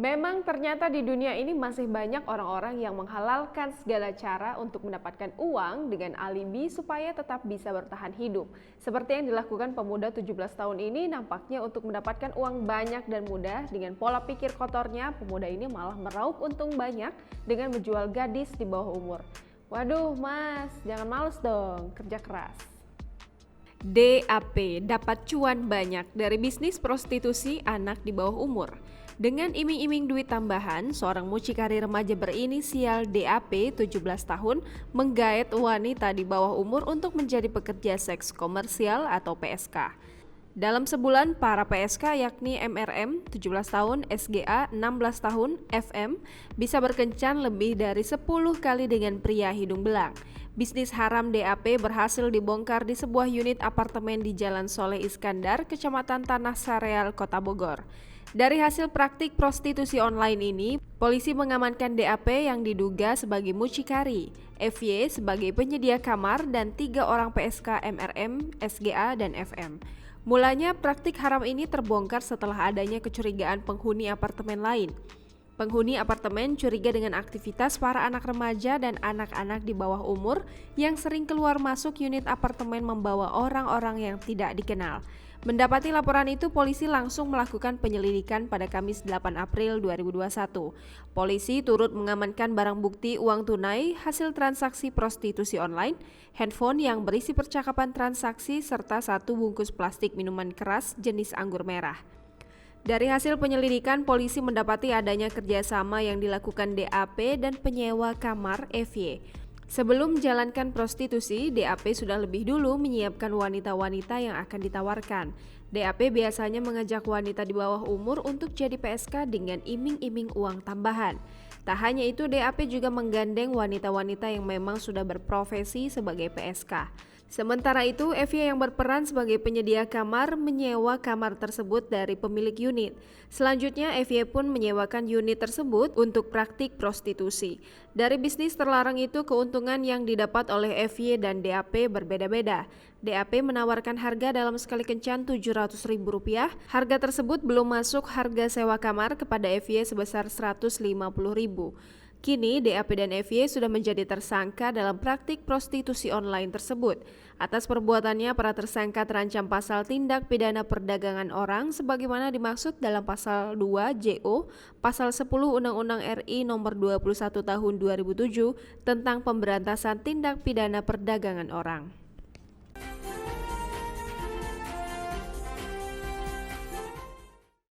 Memang ternyata di dunia ini masih banyak orang-orang yang menghalalkan segala cara untuk mendapatkan uang dengan alibi supaya tetap bisa bertahan hidup. Seperti yang dilakukan pemuda 17 tahun ini, nampaknya untuk mendapatkan uang banyak dan mudah dengan pola pikir kotornya, pemuda ini malah meraup untung banyak dengan menjual gadis di bawah umur. Waduh mas, jangan males dong, kerja keras. DAP dapat cuan banyak dari bisnis prostitusi anak di bawah umur. Dengan iming-iming duit tambahan, seorang mucikari remaja berinisial DAP 17 tahun menggait wanita di bawah umur untuk menjadi pekerja seks komersial atau PSK. Dalam sebulan, para PSK yakni MRM 17 tahun, SGA 16 tahun, FM bisa berkencan lebih dari 10 kali dengan pria hidung belang. Bisnis haram DAP berhasil dibongkar di sebuah unit apartemen di Jalan Soleh Iskandar, Kecamatan Tanah Sareal, Kota Bogor. Dari hasil praktik prostitusi online ini, polisi mengamankan DAP yang diduga sebagai mucikari, FY sebagai penyedia kamar, dan 3 orang PSK MRM, SGA, dan FM. Mulanya praktik haram ini terbongkar setelah adanya kecurigaan penghuni apartemen lain. Penghuni apartemen curiga dengan aktivitas para anak remaja dan anak-anak di bawah umur yang sering keluar masuk unit apartemen membawa orang-orang yang tidak dikenal. Mendapati laporan itu, polisi langsung melakukan penyelidikan pada Kamis 8 April 2021. Polisi turut mengamankan barang bukti uang tunai, hasil transaksi prostitusi online, handphone yang berisi percakapan transaksi, serta 1 bungkus plastik minuman keras jenis anggur merah. Dari hasil penyelidikan, polisi mendapati adanya kerjasama yang dilakukan DAP dan penyewa kamar FY. Sebelum menjalankan prostitusi, DAP sudah lebih dulu menyiapkan wanita-wanita yang akan ditawarkan. DAP biasanya mengajak wanita di bawah umur untuk jadi PSK dengan iming-iming uang tambahan. Tak hanya itu, DAP juga menggandeng wanita-wanita yang memang sudah berprofesi sebagai PSK. Sementara itu, FY yang berperan sebagai penyedia kamar menyewa kamar tersebut dari pemilik unit. Selanjutnya, FY pun menyewakan unit tersebut untuk praktik prostitusi. Dari bisnis terlarang itu, keuntungan yang didapat oleh FY dan DAP berbeda-beda. DAP menawarkan harga dalam sekali kencan Rp700.000. Harga tersebut belum masuk harga sewa kamar kepada FY sebesar Rp150.000. Kini DAP dan FY sudah menjadi tersangka dalam praktik prostitusi online tersebut. Atas perbuatannya, para tersangka terancam pasal tindak pidana perdagangan orang sebagaimana dimaksud dalam pasal 2 JO, pasal 10 Undang-Undang RI nomor 21 tahun 2007 tentang pemberantasan tindak pidana perdagangan orang.